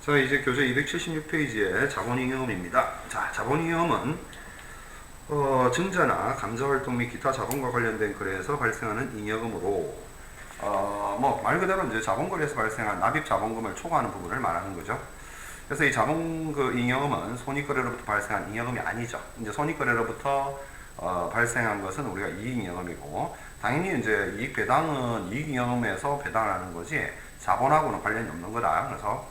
자, 이제 교재 276페이지의 자본잉여금입니다. 자, 자본잉여금은 증자나 감자활동 및 기타 자본과 관련된 거래에서 발생하는 잉여금으로 말 그대로 이제 자본거래에서 발생한 납입 자본금을 초과하는 부분을 말하는 거죠. 그래서 이 자본 잉여금은 손익거래로부터 발생한 잉여금이 아니죠. 이제 손익거래로부터 발생한 것은 우리가 이익잉여금이고, 당연히 이제 이익 배당은 이익잉여금에서 배당을 하는 거지 자본하고는 관련이 없는 거다. 그래서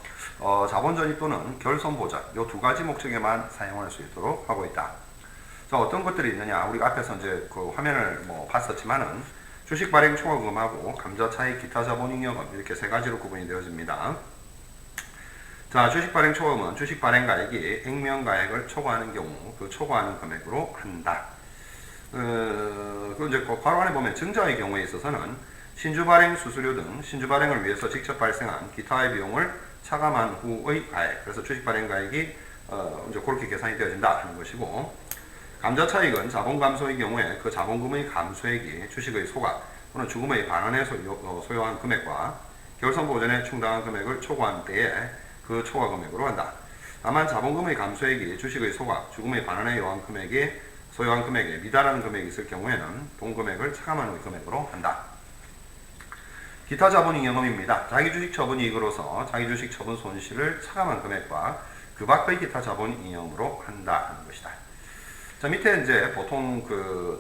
자본 전입 또는 결손 보전 이 두 가지 목적에만 사용할 수 있도록 하고 있다. 자, 어떤 것들이 있느냐? 우리가 앞에서 이제 그 화면을 봤었지만은 주식 발행 초과금하고 감자 차익 기타 자본 잉여금 이렇게 세 가지로 구분이 되어집니다. 자, 주식 발행 초과금은 주식 발행 가액이 액면 가액을 초과하는 경우 그 초과하는 금액으로 한다. 그 이제 괄호 안에 보면 증자의 경우에 있어서는 신주 발행 수수료 등 신주 발행을 위해서 직접 발생한 기타의 비용을 차감한 후의 가액, 그래서 주식 발행 가액이 이제 그렇게 계산이 되어진다 하는 것이고, 감자 차익은 자본 감소의 경우에 그 자본금의 감소액이 주식의 소각 또는 주금의 반환에 소요한 금액과 결손 보전에 충당한 금액을 초과한 때에 그 초과 금액으로 한다. 다만 자본금의 감소액이 주식의 소각, 주금의 반환에 소요한 금액에 미달하는 금액이 있을 경우에는 본 금액을 차감한 후의 금액으로 한다. 기타 자본 잉여금입니다. 자기 주식 처분 이익으로서 자기 주식 처분 손실을 차감한 금액과 그 밖의 기타 자본 잉여금으로 한다 하는 것이다. 자, 밑에 이제 보통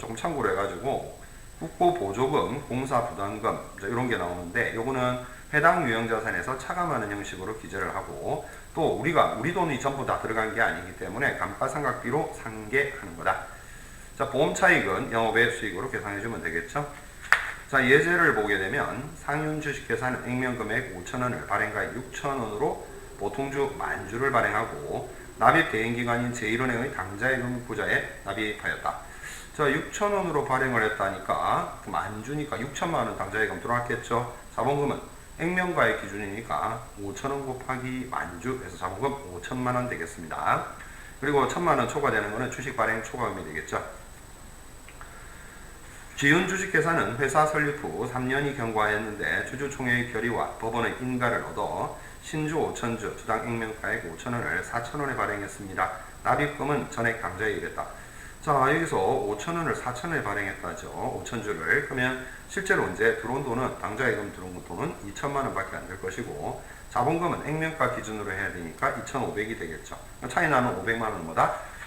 조금 참고를 해가지고 국고 보조금, 공사 부담금 이런 게 나오는데, 요거는 해당 유형 자산에서 차감하는 형식으로 기재를 하고, 또 우리 돈이 전부 다 들어간 게 아니기 때문에 감가상각비로 상계하는 거다. 자, 보험 차익은 영업외 수익으로 계산해주면 되겠죠. 자, 예제를 보게 되면 상윤 주식회사는 액면금액 5,000원을 발행가액 6,000원으로 보통주 만주를 발행하고 납입 대행기관인 제1은행의 당자예금 구자에 납입하였다. 자, 6,000원으로 발행을 했다니까 만주니까 6천만원 당자예금 들어왔겠죠. 자본금은 액면가액 기준이니까 5,000원 곱하기 만주 해서 자본금 5천만원 되겠습니다. 그리고 1,000만원 초과되는 것은 주식 발행 초과금이 되겠죠. 지은 주식회사는 회사 설립 후 3년이 경과했는데 주주총회의 결의와 법원의 인가를 얻어 신주 5천주, 주당 액면가액 5,000원을 4,000원에 발행했습니다. 납입금은 전액 당자에 이랬다. 자, 여기서 5,000원을 4,000원에 발행했다죠. 5천주를. 그러면 실제로 이제 들어온 돈은, 당자예금 들어온 돈은 2천만원 밖에 안 될 것이고, 자본금은 액면가 기준으로 해야 되니까 2,500이 되겠죠. 차이 나는 500만원은 뭐다?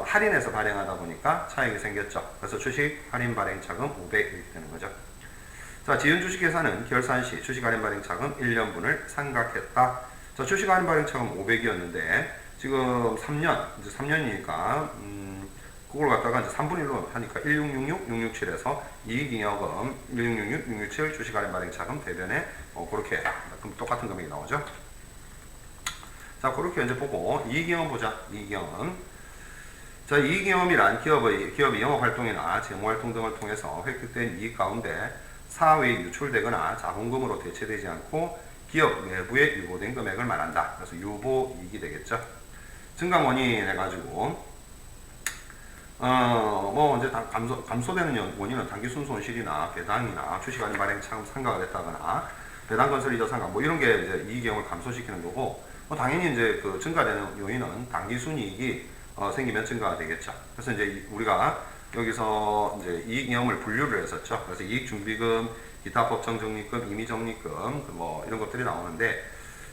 할인해서 발행하다 보니까 차익이 생겼죠. 그래서 주식 할인 발행 차금 500 이렇게 되는 거죠. 자, 지은 주식회사는 결산 시 주식 할인 발행 차금 1년분을 상각했다. 자, 주식 할인 발행 차금 500이었는데 지금 3년, 이제 3년이니까 그걸 갖다가 이제 3분의 1로 하니까 1666, 667에서 이익잉여금 1666, 667 주식 할인 발행 차금 대변에 그렇게 똑같은 금액이 나오죠. 자, 그렇게 이제 보고 이익잉여금 보자. 이익잉여금. 자, 이익잉여금이란 기업이 영업활동이나 재무활동 등을 통해서 획득된 이익 가운데 사업이 유출되거나 자본금으로 대체되지 않고 기업 내부에 유보된 금액을 말한다. 그래서 유보이익이 되겠죠. 증감 원인 해가지고 이제 감소되는 원인은 당기순 손실이나 배당이나 주식 할인 발행 차금 상각을 했다거나 배당 건설 이자 상각 이런 게 이제 이익잉여금을 감소시키는 거고, 당연히 이제 그 증가되는 요인은 당기순이익이 생기면 증가가 되겠죠. 그래서 이제 우리가 여기서 이제 이익잉여금을 분류를 했었죠. 그래서 이익준비금, 기타 법정적립금, 임의적립금 이런 것들이 나오는데,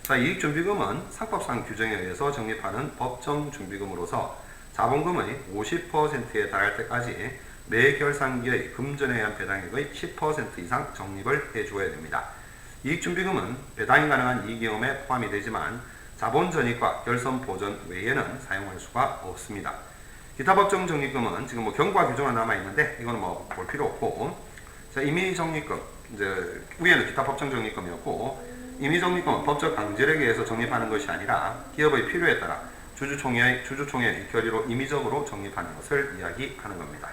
자, 이익준비금은 상법상 규정에 의해서 적립하는 법정준비금으로서 자본금의 50%에 달할 때까지 매 결산기의 금전에 의한 배당액의 10% 이상 적립을 해주어야 됩니다. 이익준비금은 배당이 가능한 이익잉여금에 포함이 되지만 자본 전입과 결손 보전 외에는 사용할 수가 없습니다. 기타 법정 적립금은 지금 경과 규정은 남아 있는데 이거는 볼 필요 없고, 자, 임의 적립금, 이제 위에는 기타 법정 적립금이었고, 임의 적립금은 법적 강제력에 의해서 적립하는 것이 아니라 기업의 필요에 따라 주주총회의 결의로 임의적으로 적립하는 것을 이야기하는 겁니다.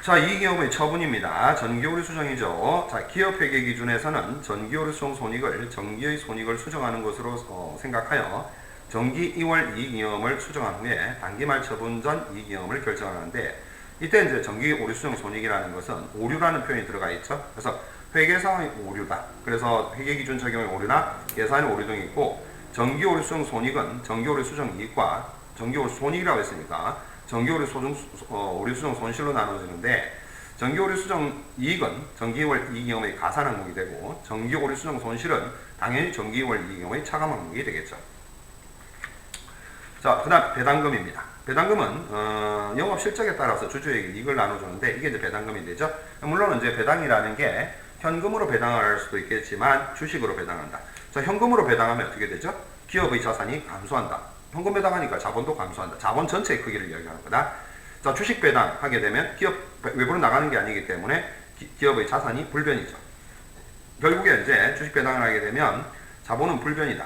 자, 이익잉여금의 처분입니다. 전기오류 수정이죠. 자, 기업회계 기준에서는 전기오류 수정 손익을 정기의 손익을 수정하는 것으로 생각하여 정기 2월 이익잉여금을 수정한 후에 단기말 처분 전 이익잉여금을 결정하는데, 이때 이제 정기 오류 수정 손익이라는 것은 오류라는 표현이 들어가 있죠. 그래서 회계상의 오류다. 그래서 회계기준 적용의 오류나 계산의 오류 등이 있고, 정기오류 수정 손익은 정기오류 수정 이익과 정기오류 손익이라고 했으니까 정기오류 오류 수정 손실로 나눠지는데, 정기오류 수정 이익은 정기월 이익경험의 가산 항목이 되고, 정기오류 수정 손실은 당연히 정기월 이익경험의 차감 항목이 되겠죠. 자, 그 다음 배당금입니다. 배당금은 영업 실적에 따라서 주주에게 이익을 나눠주는데, 이게 이제 배당금이 되죠. 물론 이제 배당이라는 게 현금으로 배당을 할 수도 있겠지만 주식으로 배당한다. 자, 현금으로 배당하면 어떻게 되죠? 기업의 자산이 감소한다. 현금 배당하니까 자본도 감소한다. 자본 전체의 크기를 이야기하는 거다. 자, 주식 배당하게 되면 기업 외부로 나가는 게 아니기 때문에 기업의 자산이 불변이죠. 결국에 이제 주식 배당을 하게 되면 자본은 불변이다.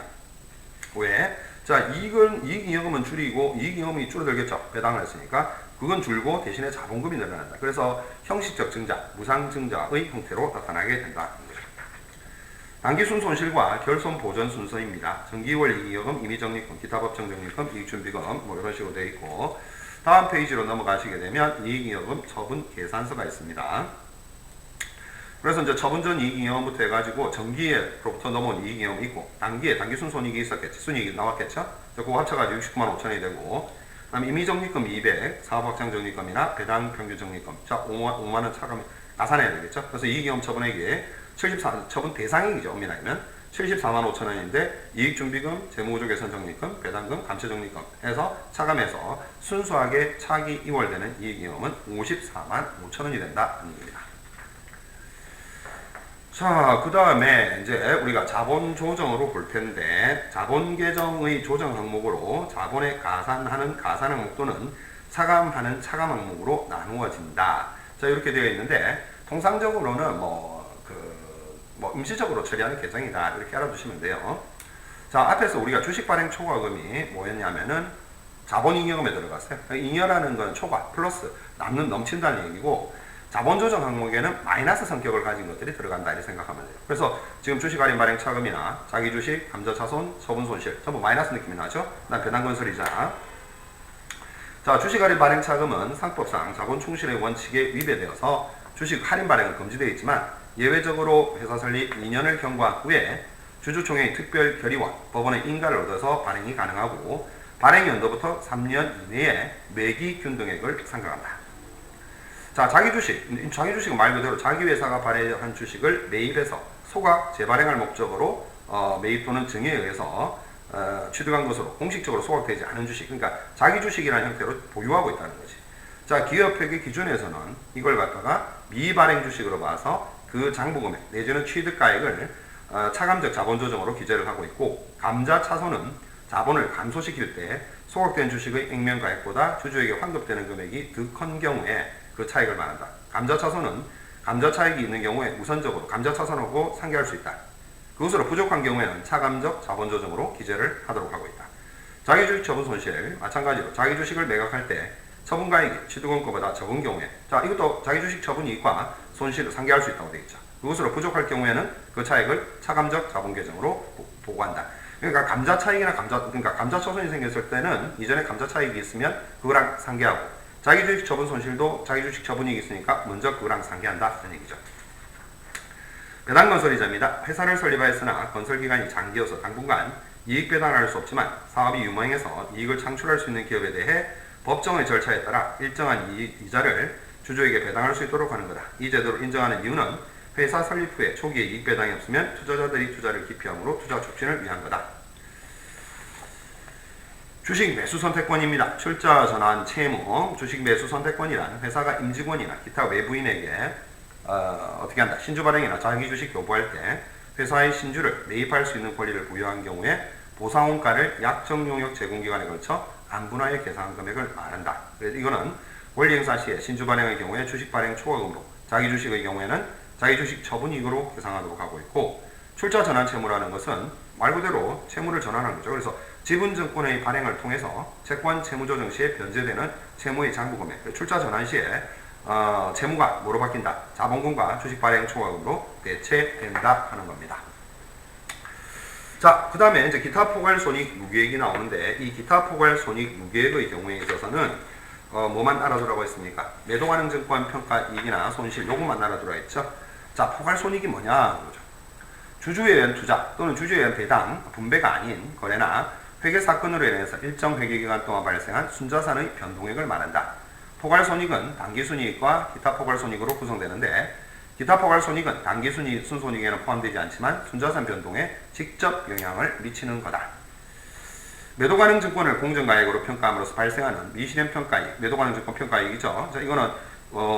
왜? 자, 이익잉여금은 줄이고 이익잉여금이 줄어들겠죠. 배당을 했으니까. 그건 줄고 대신에 자본금이 늘어난다. 그래서 형식적 증자, 무상 증자의 형태로 나타나게 된다. 당기순 손실과 결손 보전 순서입니다. 정기월 이익잉여금, 임의적립금, 기타 법정적립금, 이익준비금 뭐 이런 식으로 되어 있고, 다음 페이지로 넘어가시게 되면 이익잉여금 처분 계산서가 있습니다. 그래서 이제 처분 전 이익잉여금부터 해가지고 정기에로부터 넘어온 이익잉여금이 있고, 단기에 단기순 손익이 있었겠지. 순이익이 나왔겠죠. 그거 합쳐가지고 69만 5천원이 되고, 그 다음에 임의적립금 200, 사업확장적립금이나 배당 평균적립금. 자, 5만원 차감 나산해야 되겠죠. 그래서 이익잉여금 처분액이 처분 대상이죠. 엄밀하면 74만 5천원인데 이익준비금, 재무구조 개선 적립금, 배당금, 감채적립금 해서 차감해서 순수하게 차기 이월되는 이익잉여금은 54만 5천원이 된다. 입니다. 자, 그 다음에 이제 우리가 자본 조정으로 볼 텐데, 자본 계정의 조정 항목으로 자본에 가산하는 가산 항목 또는 차감하는 차감 항목으로 나누어진다. 자, 이렇게 되어 있는데, 통상적으로는 임시적으로 처리하는 계정이다. 이렇게 알아두시면 돼요. 자, 앞에서 우리가 주식 발행 초과금이 뭐였냐면은 자본잉여금에 들어갔어요. 잉여라는 건 초과, 플러스, 넘친다는 얘기고, 자본 조정 항목에는 마이너스 성격을 가진 것들이 들어간다. 이렇게 생각하면 돼요. 그래서 지금 주식 할인 발행 차금이나 자기 주식, 감자 차손, 처분 손실, 전부 마이너스 느낌이 나죠? 난 배당 건설이자. 자, 주식 할인 발행 차금은 상법상 자본 충실의 원칙에 위배되어서 주식 할인 발행은 금지되어 있지만, 예외적으로 회사 설립 2년을 경과한 후에 주주총회의 특별 결의와 법원의 인가를 얻어서 발행이 가능하고, 발행 연도부터 3년 이내에 매기 균등액을 상각한다. 자, 자기 주식은 말 그대로 자기 회사가 발행한 주식을 매입해서 소각 재발행할 목적으로 매입 또는 증여에 의해서 취득한 것으로 공식적으로 소각되지 않은 주식, 그러니까 자기 주식이라는 형태로 보유하고 있다는 거지. 자, 기업회계 기준에서는 이걸 갖다가 미발행 주식으로 봐서 그 장부금액 내지는 취득가액을 차감적 자본조정으로 기재를 하고 있고, 감자차손은 자본을 감소시킬 때 소각된 주식의 액면가액보다 주주에게 환급되는 금액이 더 큰 경우에 그 차익을 말한다. 감자차손은 감자차익이 있는 경우에 우선적으로 감자차손하고 상계할 수 있다. 그것으로 부족한 경우에는 차감적 자본조정으로 기재를 하도록 하고 있다. 자기주식 처분 손실, 마찬가지로 자기주식을 매각할 때 처분가액이 취득원가보다 적은 경우에, 자, 이것도 자기주식 처분 이익과 손실을 상계할 수 있다고 되어 있죠. 그것으로 부족할 경우에는 그 차익을 차감적 자본계정으로 보고한다. 그러니까 감자차손이 생겼을 때는 이전에 감자차익이 있으면 그거랑 상계하고, 자기주식 처분 손실도 자기주식 처분이익이 있으니까 먼저 그거랑 상계한다. 그런 얘기죠. 배당건설이자입니다. 회사를 설립하였으나 건설기간이 장기여서 당분간 이익 배당을 할 수 없지만 사업이 유망해서 이익을 창출할 수 있는 기업에 대해 법정의 절차에 따라 일정한 이자를 주주에게 배당할 수 있도록 하는 거다. 이 제도를 인정하는 이유는 회사 설립 후에 초기에 이익 배당이 없으면 투자자들이 투자를 기피함으로 투자 촉진을 위한 거다. 주식 매수 선택권입니다. 출자 전환 채무. 주식 매수 선택권이란 회사가 임직원이나 기타 외부인에게 어떻게 한다. 신주 발행이나 자기 주식 교부할 때 회사의 신주를 매입할 수 있는 권리를 부여한 경우에 보상원가를 약정 용역 제공기간에 걸쳐 안분하여 계산한 금액을 말한다. 그래서 이거는 권리 행사 시에 신주 발행의 경우에 주식 발행 초과금으로, 자기 주식의 경우에는 자기 주식 처분이익으로 계산하도록 하고 있고, 출자 전환 채무라는 것은 말 그대로 채무를 전환하는 거죠. 그래서 지분증권의 발행을 통해서 채권 채무 조정 시에 변제되는 채무의 장부금액, 출자 전환 시에 채무가 뭐로 바뀐다? 자본금과 주식 발행 초과금으로 대체된다 하는 겁니다. 자, 그 다음에 이제 기타 포괄 손익 무계획이 나오는데, 이 기타 포괄 손익 무계획의 경우에 있어서는 뭐만 알아두라고 했습니까? 매도가능 증권 평가 이익이나 손실, 요것만 알아두라 했죠. 자, 포괄손익이 뭐냐 그러죠. 주주에 의한 투자 또는 주주에 의한 배당, 분배가 아닌 거래나 회계 사건으로 인해서 일정 회계 기간 동안 발생한 순자산의 변동액을 말한다. 포괄손익은 단기순이익과 기타 포괄손익으로 구성되는데 기타 포괄손익은 단기순이익, 순손익에는 포함되지 않지만 순자산 변동에 직접 영향을 미치는 거다. 매도가능 증권을 공정가액으로 평가함으로써 발생하는 미실현 평가이익, 매도가능 증권 평가이익이죠. 자, 이거는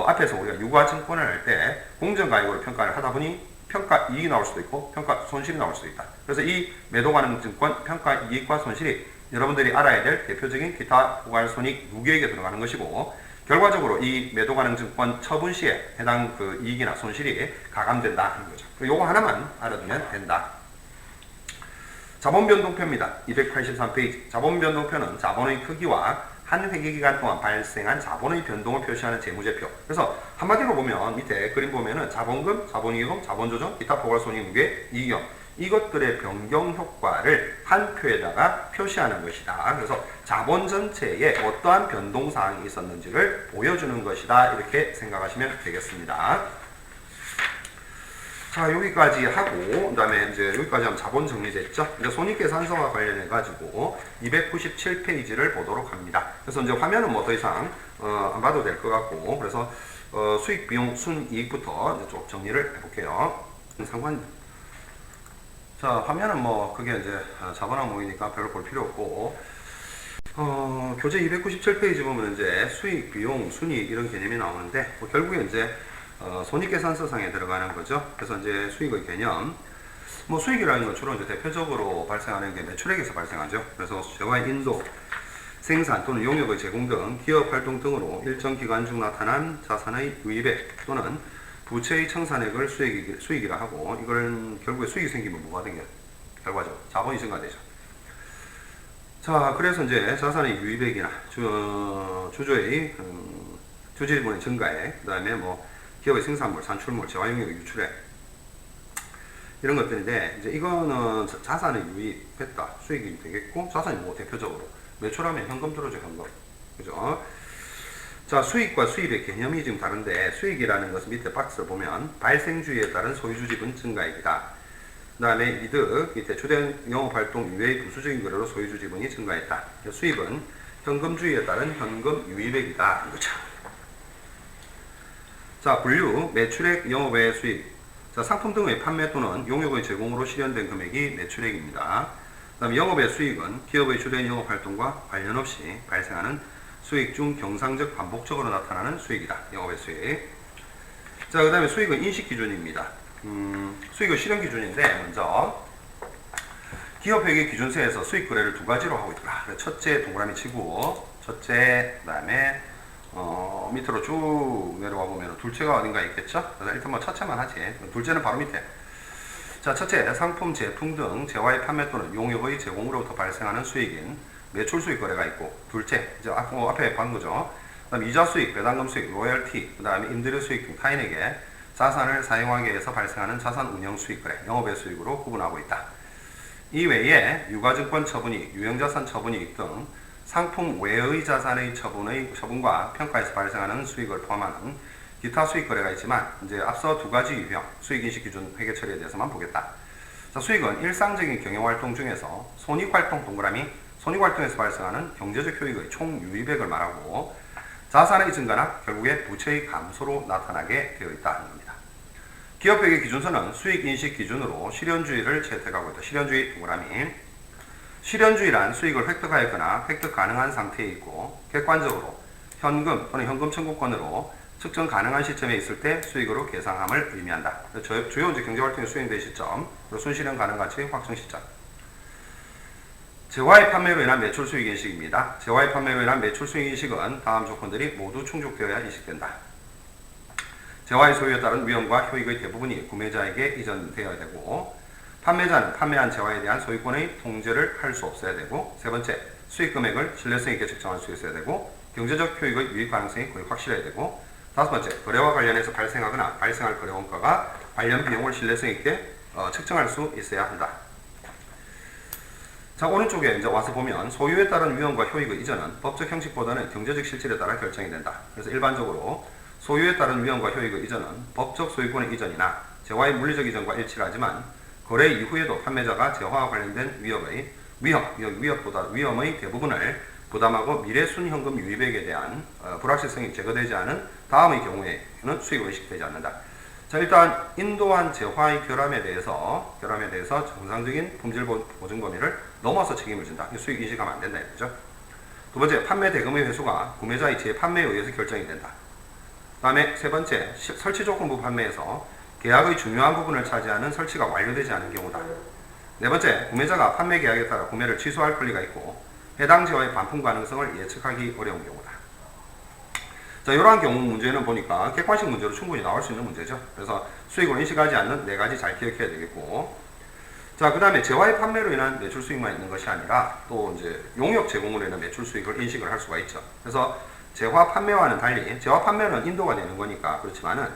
앞에서 우리가 유가증권을 할 때 공정가액으로 평가를 하다 보니 평가이익이 나올 수도 있고 평가손실이 나올 수도 있다. 그래서 이 매도가능 증권 평가이익과 손실이 여러분들이 알아야 될 대표적인 기타 포괄손익 무계획에 들어가는 것이고 결과적으로 이 매도가능 증권 처분 시에 해당 그 이익이나 손실이 가감된다 하는 거죠. 요거 하나만 알아두면 된다. 자본변동표입니다. 283페이지. 자본변동표는 자본의 크기와 한 회계기간 동안 발생한 자본의 변동을 표시하는 재무제표. 그래서 한마디로 보면 밑에 그림 보면은 자본금, 자본이익금, 자본조정, 기타 포괄손익 무게, 이익금 이것들의 변경 효과를 한 표에다가 표시하는 것이다. 그래서 자본 전체에 어떠한 변동 사항이 있었는지를 보여주는 것이다. 이렇게 생각하시면 되겠습니다. 자, 여기까지 하고, 그 다음에 이제 여기까지 하면 자본 정리됐죠? 이제 손익계산서와 관련해가지고 297페이지를 보도록 합니다. 그래서 이제 화면은 뭐 더 이상, 안 봐도 될 것 같고, 그래서, 수익, 비용, 순이익부터 이제 좀 정리를 해볼게요. 상관, 자, 화면은 뭐, 그게 이제 자본 항목이니까 별로 볼 필요 없고, 교재 297페이지 보면 이제 수익, 비용, 순이익 이런 개념이 나오는데, 뭐 결국에 이제 손익계산서상에 들어가는 거죠. 그래서 이제 수익의 개념, 뭐 수익이라는 건 주로 이제 대표적으로 발생하는 게 매출액에서 발생하죠. 그래서 재화의 인도, 생산 또는 용역의 제공 등 기업 활동 등으로 일정 기간 중 나타난 자산의 유입액 또는 부채의 청산액을 수익이라 하고 이걸 결국에 수익이 생기면 뭐가 되게 결과적으로 자본이 증가되죠. 자, 그래서 이제 자산의 유입액이나 주주의 주주분의 증가액, 그 다음에 뭐 기업의 생산물, 산출물, 재화용역의 유출액 이런 것들인데 이제 이거는 자산의 유입했다 수익이 되겠고 자산이 뭐 대표적으로 매출하면 현금 들어오죠. 현금, 그죠? 자, 수익과 수입의 개념이 지금 다른데 수익이라는 것은 밑에 박스를 보면 발생주의에 따른 소유주 지분 증가액이다. 그 다음에 이득, 밑에 주된 영업활동 이외의 부수적인 거래로 소유주 지분이 증가했다. 수입은 현금주의에 따른 현금 유입액이다. 이거죠. 자, 분류, 매출액, 영업외 수익. 자, 상품 등의 판매 또는 용역의 제공으로 실현된 금액이 매출액입니다. 그 다음 영업외 수익은 기업의 주된 영업활동과 관련 없이 발생하는 수익 중 경상적 반복적으로 나타나는 수익이다. 영업외 수익. 자, 그 다음에 수익은 인식기준입니다. 수익의 실현기준인데 먼저 기업회계 기준서에서 수익 거래를 두 가지로 하고 있다. 첫째 동그라미 치고 첫째, 그 다음에 밑으로 쭉 내려와 보면 둘째가 어딘가 있겠죠? 그래서 일단 뭐 첫째만 하지. 둘째는 바로 밑에. 자, 첫째, 상품, 제품 등 재화의 판매 또는 용역의 제공으로부터 발생하는 수익인 매출 수익 거래가 있고, 둘째, 이제 앞에 본 거죠. 그 다음 이자 수익, 배당금 수익, 로열티, 그 다음에 임대료 수익 등 타인에게 자산을 사용하기 위해서 발생하는 자산 운영 수익 거래, 영업외 수익으로 구분하고 있다. 이 외에 유가증권 처분이익, 유형자산 처분이익 등 상품 외의 자산의 처분과 평가에서 발생하는 수익을 포함하는 기타 수익 거래가 있지만 이제 앞서 두 가지 유형 수익 인식 기준 회계 처리에 대해서만 보겠다. 자, 수익은 일상적인 경영 활동 중에서 손익 활동 동그라미 손익 활동에서 발생하는 경제적 효익의 총 유입액을 말하고 자산의 증가나 결국에 부채의 감소로 나타나게 되어 있다 하는 겁니다. 기업 회계 기준서는 수익 인식 기준으로 실현주의를 채택하고 있다. 실현주의 동그라미. 실현주의란 수익을 획득하였거나 획득 가능한 상태에 있고 객관적으로 현금 또는 현금 청구권으로 측정 가능한 시점에 있을 때 수익으로 계상함을 의미한다. 주요 경제활동의 수행된 시점, 그리고 순실현 가능 가치 확정 시점. 재화의 판매로 인한 매출 수익 인식입니다. 재화의 판매로 인한 매출 수익 인식은 다음 조건들이 모두 충족되어야 인식된다. 재화의 소유에 따른 위험과 효익의 대부분이 구매자에게 이전되어야 되고, 판매자는 판매한 재화에 대한 소유권의 통제를 할 수 없어야 되고, 세 번째, 수익 금액을 신뢰성 있게 측정할 수 있어야 되고, 경제적 효익의 유입 가능성이 거의 확실해야 되고, 다섯 번째, 거래와 관련해서 발생하거나 발생할 거래 원가가 관련 비용을 신뢰성 있게 측정할 수 있어야 한다. 자, 오른쪽에 이제 와서 보면 소유에 따른 위험과 효익의 이전은 법적 형식보다는 경제적 실질에 따라 결정이 된다. 그래서 일반적으로 소유에 따른 위험과 효익의 이전은 법적 소유권의 이전이나 재화의 물리적 이전과 일치를 하지만 거래 이후에도 판매자가 재화와 관련된 위험의 대부분을 부담하고 미래 순현금 유입액에 대한 불확실성이 제거되지 않은 다음의 경우에는 수익을 인식되지 않는다. 자, 일단 인도한 재화의 결함에 대해서 정상적인 품질 보증 범위를 넘어서 책임을 진다. 수익 인식하면 안 된다 이거죠. 두 번째, 판매 대금의 회수가 구매자의 재판매에 의해서 결정이 된다. 그 다음에 세 번째, 설치 조건부 판매에서 계약의 중요한 부분을 차지하는 설치가 완료되지 않은 경우다. 네 번째, 구매자가 판매 계약에 따라 구매를 취소할 권리가 있고 해당 재화의 반품 가능성을 예측하기 어려운 경우다. 자, 이러한 경우 문제는 보니까 객관식 문제로 충분히 나올 수 있는 문제죠. 그래서 수익을 인식하지 않는 네 가지 잘 기억해야 되겠고, 자, 그 다음에 재화의 판매로 인한 매출 수익만 있는 것이 아니라 또 이제 용역 제공으로 인한 매출 수익을 인식을 할 수가 있죠. 그래서 재화 판매와는 달리 재화 판매는 인도가 되는 거니까 그렇지만은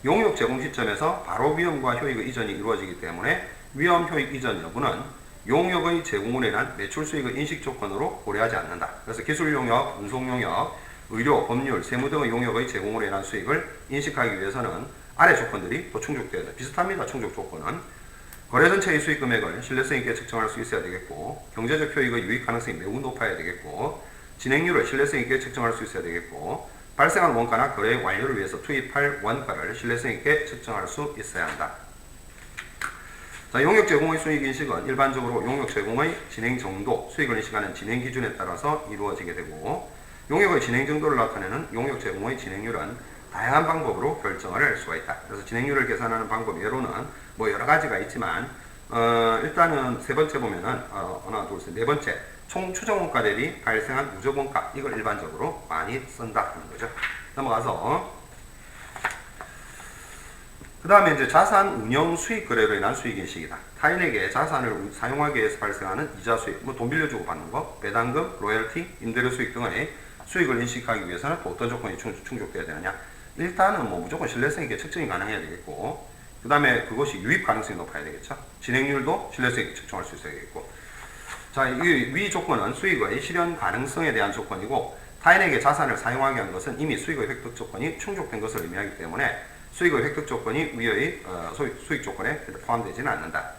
용역 제공 시점에서 바로 위험과 효익의 이전이 이루어지기 때문에 위험 효익 이전 여부는 용역의 제공으로 인한 매출 수익의 인식 조건으로 고려하지 않는다. 그래서 기술 용역, 운송 용역, 의료, 법률, 세무 등의 용역의 제공으로 인한 수익을 인식하기 위해서는 아래 조건들이 또 충족되어야 돼. 비슷합니다. 충족 조건은 거래 전체의 수익 금액을 신뢰성 있게 측정할 수 있어야 되겠고, 경제적 효익의 유익 가능성이 매우 높아야 되겠고, 진행률을 신뢰성 있게 측정할 수 있어야 되겠고, 발생한 원가나 거래 완료를 위해서 투입할 원가를 신뢰성 있게 측정할 수 있어야 한다. 자, 용역 제공의 수익 인식은 일반적으로 용역 제공의 진행 정도, 수익을 인식하는 진행 기준에 따라서 이루어지게 되고, 용역의 진행 정도를 나타내는 용역 제공의 진행률은 다양한 방법으로 결정을 할 수가 있다. 그래서 진행률을 계산하는 방법 예로는 뭐 여러 가지가 있지만 일단은 세 번째 보면은 하나, 둘, 셋, 네 번째 총 추정 원가 대비 발생한 누적 원가, 이걸 일반적으로 많이 쓴다 하는 거죠. 넘어가서 그 다음에 이제 자산 운영 수익 거래로 인한 수익 인식이다. 타인에게 자산을 사용하기 위해서 발생하는 이자 수익, 뭐 돈 빌려주고 받는 거, 배당금, 로열티, 임대료 수익 등의 수익을 인식하기 위해서는 또 어떤 조건이 충족돼야 되느냐. 일단은 뭐 무조건 신뢰성 있게 측정이 가능해야 되겠고, 그 다음에 그것이 유입 가능성이 높아야 되겠죠. 진행률도 신뢰성 있게 측정할 수 있어야 되겠고. 자, 이 위 조건은 수익의 실현 가능성에 대한 조건이고, 타인에게 자산을 사용하게 한 것은 이미 수익의 획득 조건이 충족된 것을 의미하기 때문에 수익의 획득 조건이 위의 수익 조건에 포함되지는 않는다.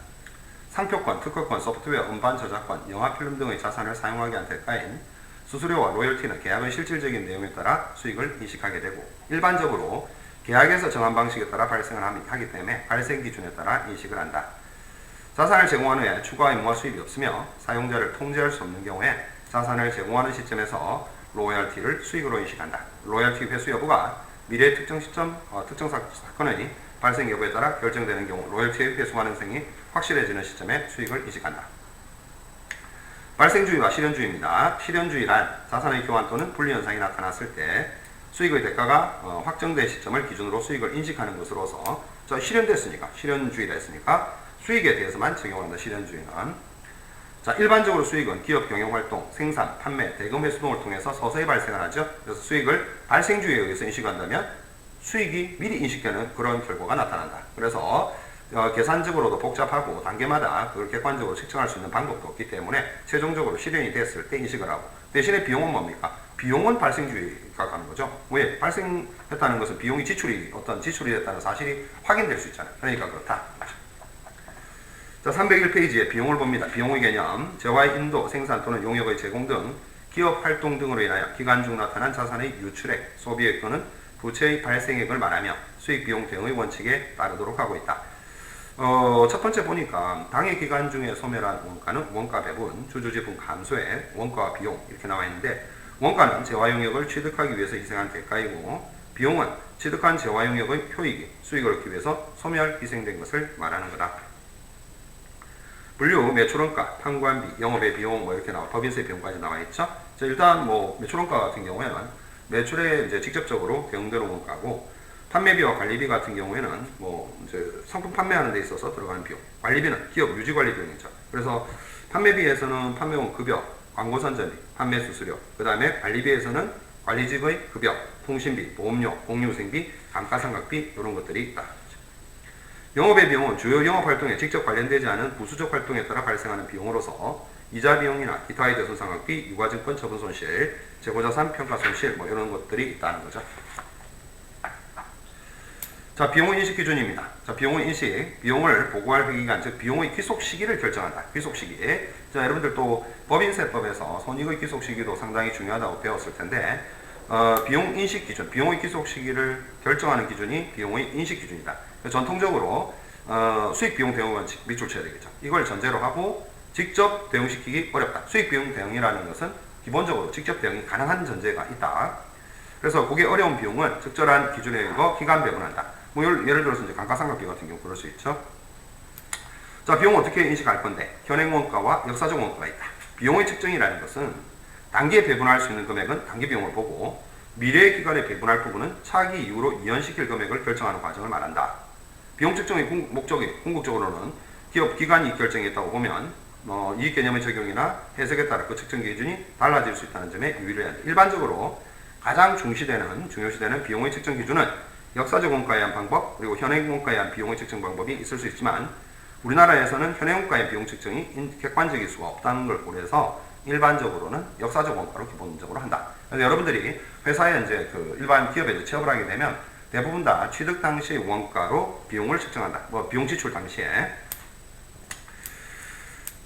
상표권, 특허권, 소프트웨어, 음반 저작권, 영화, 필름 등의 자산을 사용하게 한 대가인 수수료와 로열티는 계약의 실질적인 내용에 따라 수익을 인식하게 되고, 일반적으로 계약에서 정한 방식에 따라 발생을 하기 때문에 발생 기준에 따라 인식을 한다. 자산을 제공한 후에 추가 의무와 수입이 없으며 사용자를 통제할 수 없는 경우에 자산을 제공하는 시점에서 로열티를 수익으로 인식한다. 로열티 회수 여부가 미래 특정 시점, 특정 사건의 발생 여부에 따라 결정되는 경우 로열티의 회수 가능성이 확실해지는 시점에 수익을 인식한다. 발생주의와 실현주의입니다. 실현주의란 자산의 교환 또는 분리현상이 나타났을 때 수익의 대가가 확정된 시점을 기준으로 수익을 인식하는 것으로서, 실현됐으니까, 실현주의라 했으니까 수익에 대해서만 적용한다. 실현주의는. 자, 일반적으로 수익은 기업 경영활동, 생산, 판매, 대금 회수 등을 통해서 서서히 발생을 하죠. 그래서 수익을 발생주의에 의해서 인식한다면 수익이 미리 인식되는 그런 결과가 나타난다. 그래서 계산적으로도 복잡하고 단계마다 그걸 객관적으로 측정할 수 있는 방법도 없기 때문에 최종적으로 실현이 됐을 때 인식을 하고, 대신에 비용은 뭡니까? 비용은 발생주의가 가는 거죠. 왜? 발생했다는 것은 비용이 어떤 지출이 됐다는 사실이 확인될 수 있잖아요. 그러니까 그렇다. 자, 301페이지에 비용을 봅니다. 비용의 개념, 재화의 인도, 생산 또는 용역의 제공 등 기업 활동 등으로 인하여 기간 중 나타난 자산의 유출액, 소비액 또는 부채의 발생액을 말하며 수익 비용 대응의 원칙에 따르도록 하고 있다. 첫 번째 보니까 당해 기간 중에 소멸한 원가는 원가 배분, 주주지분 감소액, 원가와 비용 이렇게 나와 있는데, 원가는 재화 용역을 취득하기 위해서 희생한 대가이고, 비용은 취득한 재화 용역의 효익이 수익을 얻기 위해서 소멸 희생된 것을 말하는 거다. 분류, 매출원가, 판관비, 영업의 비용 뭐 이렇게 법인세 비용까지 나와 있죠. 자, 일단 뭐 매출원가 같은 경우에는 매출에 이제 직접적으로 대응되는 원가고, 판매비와 관리비 같은 경우에는 뭐 이제 상품 판매하는 데 있어서 들어가는 비용, 관리비는 기업 유지 관리 비용이죠. 그래서 판매비에서는 판매원 급여, 광고 선전비, 판매 수수료, 그 다음에 관리비에서는 관리직의 급여, 통신비, 보험료, 공유생비, 감가상각비 이런 것들이 있다. 영업의 비용은 주요 영업활동에 직접 관련되지 않은 부수적 활동에 따라 발생하는 비용으로서 이자 비용이나 기타의 대손상각비, 유가증권 처분 손실, 재고자산 평가 손실 뭐 이런 것들이 있다는 거죠. 자, 비용의 인식 기준입니다. 자, 비용의 인식, 비용을 보고할 회계기간, 즉 비용의 귀속 시기를 결정한다. 귀속 시기. 자, 여러분들 또 법인세법에서 손익의 귀속 시기도 상당히 중요하다고 배웠을 텐데, 비용 인식 기준, 비용의 귀속 시기를 결정하는 기준이 비용의 인식 기준이다. 전통적으로 수익 비용 대응 원칙 밑줄 쳐야 되겠죠. 이걸 전제로 하고 직접 대응시키기 어렵다. 수익 비용 대응이라는 것은 기본적으로 직접 대응이 가능한 전제가 있다. 그래서 그게 어려운 비용은 적절한 기준에 의거 기간 배분한다. 뭐 예를 들어서 이제 감가상각비 같은 경우 그럴 수 있죠. 자, 비용 어떻게 인식할 건데? 현행 원가와 역사적 원가가 있다. 비용의 측정이라는 것은 단기에 배분할 수 있는 금액은 단기 비용을 보고 미래의 기간에 배분할 부분은 차기 이후로 이연시킬 금액을 결정하는 과정을 말한다. 비용 측정의 목적이 궁극적으로는 기업 기간 이익 결정에 있다고 보면 이익 개념의 적용이나 해석에 따라 그 측정 기준이 달라질 수 있다는 점에 유의를 해야 한다. 일반적으로 가장 중요시되는 비용의 측정 기준은 역사적 원가에 의한 방법 그리고 현행 원가에 의한 비용의 측정 방법이 있을 수 있지만 우리나라에서는 현행 원가의 비용 측정이 객관적일 수가 없다는 걸 고려해서 일반적으로는 역사적 원가로 기본적으로 한다. 그래서 여러분들이 회사에 이제 일반 기업에 이제 취업을 하게 되면 대부분 다 취득 당시의 원가로 비용을 측정한다. 뭐 비용 지출 당시에.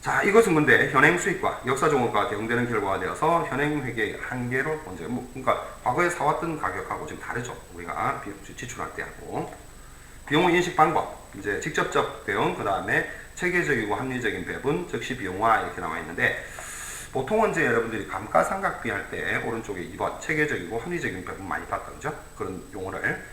자, 이것은 근데 현행 수익과 역사적 원가가 대응되는 결과가 되어서 현행 회계의 한계로 먼저 그러니까 과거에 사왔던 가격하고 지금 다르죠. 우리가 지출할 때하고. 비용의 인식 방법, 이제 직접적 대응, 그 다음에 체계적이고 합리적인 배분, 즉시 비용화 이렇게 나와 있는데 보통은 이제 여러분들이 감가상각비 할 때 오른쪽에 2번 체계적이고 합리적인 배분 많이 봤다, 그죠? 그런 용어를.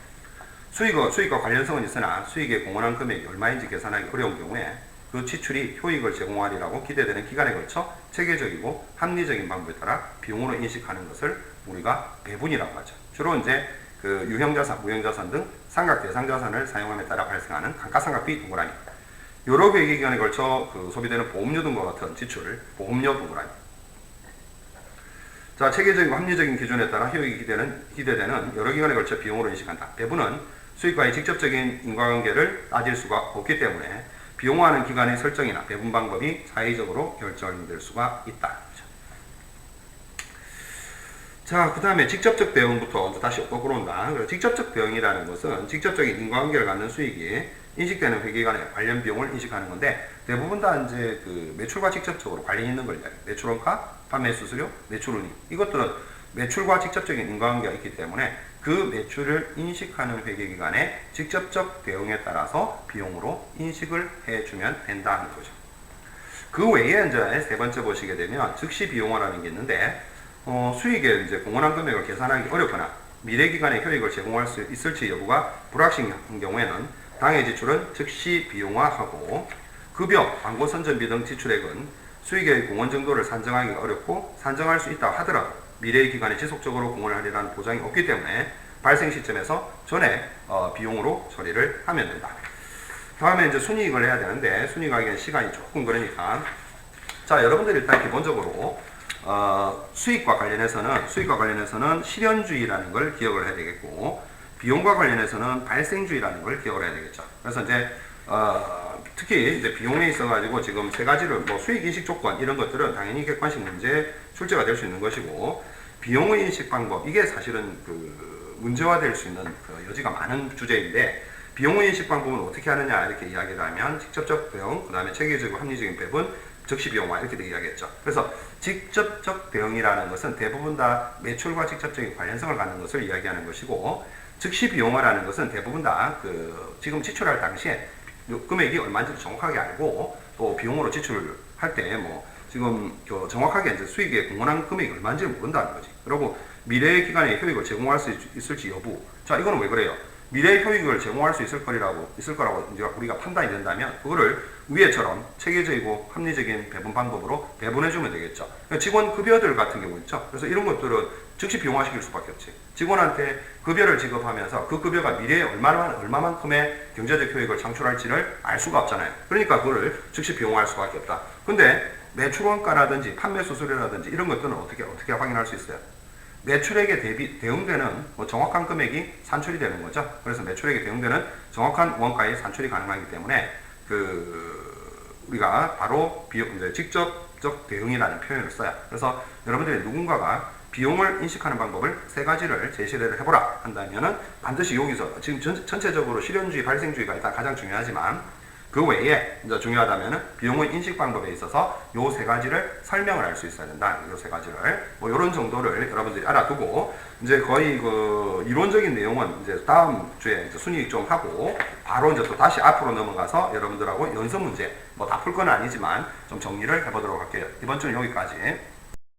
수익과 관련성은 있으나 수익의 공헌한 금액이 얼마인지 계산하기 어려운 경우에 그 지출이 효익을 제공하리라고 기대되는 기간에 걸쳐 체계적이고 합리적인 방법에 따라 비용으로 인식하는 것을 우리가 배분이라고 하죠. 주로 이제 유형자산, 무형자산 등 상각 대상자산을 사용함에 따라 발생하는 감가상각비 동그라미. 여러 회계기간에 걸쳐 소비되는 보험료 등과 같은 지출을 보험료 동그라미. 자, 체계적이고 합리적인 기준에 따라 효익이 기대되는 여러 기간에 걸쳐 비용으로 인식한다. 배분은 수익과의 직접적인 인과관계를 따질 수가 없기 때문에 비용화하는 기간의 설정이나 배분 방법이 사회적으로 결정될 수가 있다. 자, 그 다음에 직접적 대응부터 다시 거꾸로 온다. 직접적 대응이라는 것은 직접적인 인과관계를 갖는 수익이 인식되는 회계기간의 관련 비용을 인식하는 건데 대부분 다 이제 매출과 직접적으로 관련이 있는 걸 이야기해요. 매출원가, 판매 수수료, 매출운임. 이것들은 매출과 직접적인 인과관계가 있기 때문에 그 매출을 인식하는 회계기간에 직접적 대응에 따라서 비용으로 인식을 해주면 된다는 거죠. 그 외에 이제 세 번째 보시게 되면 즉시 비용화라는 게 있는데 수익에 이제 공헌한 금액을 계산하기 어렵거나 미래 기간에 효익을 제공할 수 있을지 여부가 불확실한 경우에는 당해 지출은 즉시 비용화하고 급여, 광고 선전비 등 지출액은 수익의 공헌 정도를 산정하기가 어렵고 산정할 수 있다 하더라도 미래의 기간에 지속적으로 공헌을 하리라는 보장이 없기 때문에 발생 시점에서 전에 비용으로 처리를 하면 된다. 다음에 이제 순이익을 해야 되는데 순이익하기엔 시간이 조금 그러니까 자, 여러분들 일단 기본적으로 수익과 관련해서는 실현주의라는 걸 기억을 해야 되겠고 비용과 관련해서는 발생주의라는 걸 기억을 해야 되겠죠. 그래서 이제 특히 이제 비용에 있어가지고 지금 세 가지를 수익 인식 조건 이런 것들은 당연히 객관식 문제 출제가 될 수 있는 것이고 비용의 인식 방법 이게 사실은 문제화될 수 있는 여지가 많은 주제인데 비용의 인식 방법은 어떻게 하느냐 이렇게 이야기를 하면 직접적 대응, 그 다음에 체계적이고 합리적인 배분, 즉시 비용화 이렇게 이야기했죠. 그래서 직접적 대응이라는 것은 대부분 다 매출과 직접적인 관련성을 갖는 것을 이야기하는 것이고 즉시 비용화라는 것은 대부분 다 지금 지출할 당시에 금액이 얼마인지 정확하게 알고 또 비용으로 지출할 때 지금 정확하게 이제 수익에 공헌한 금액이 얼마인지 모른다는 거지. 그리고 미래의 기간에 효익을 제공할 수 있을지 여부. 자, 이거는 왜 그래요? 미래의 효익을 제공할 수 있을 거라고 이제 우리가 판단이 된다면 그거를 위에처럼 체계적이고 합리적인 배분 방법으로 배분해주면 되겠죠. 그러니까 직원 급여들 같은 경우 있죠. 그래서 이런 것들은 즉시 비용화시킬 수밖에 없지. 직원한테 급여를 지급하면서 그 급여가 미래에 얼마만큼의 경제적 효익을 창출할지를 알 수가 없잖아요. 그러니까 그거를 즉시 비용화할 수밖에 없다. 근데 매출원가라든지 판매 수수료라든지 이런 것들은 어떻게 확인할 수 있어요? 매출액에 대응되는 정확한 금액이 산출이 되는 거죠. 그래서 매출액에 대응되는 정확한 원가에 산출이 가능하기 때문에 우리가 바로 이제 직접적 대응이라는 표현을 써요. 그래서 여러분들이 누군가가 비용을 인식하는 방법을 세 가지를 제시를 해보라 한다면은 반드시 여기서 지금 전체적으로 실현주의, 발생주의가 일단 가장 중요하지만 그 외에 이제 중요하다면은 비용의 인식 방법에 있어서 요 세 가지를 설명을 할 수 있어야 된다. 요 세 가지를 뭐 요런 정도를 여러분들이 알아두고 이제 거의 그 이론적인 내용은 이제 다음 주에 이제 순위 좀 하고 바로 이제 또 다시 앞으로 넘어가서 여러분들하고 연습 문제 뭐 다 풀 건 아니지만 좀 정리를 해보도록 할게요. 이번 주는 여기까지.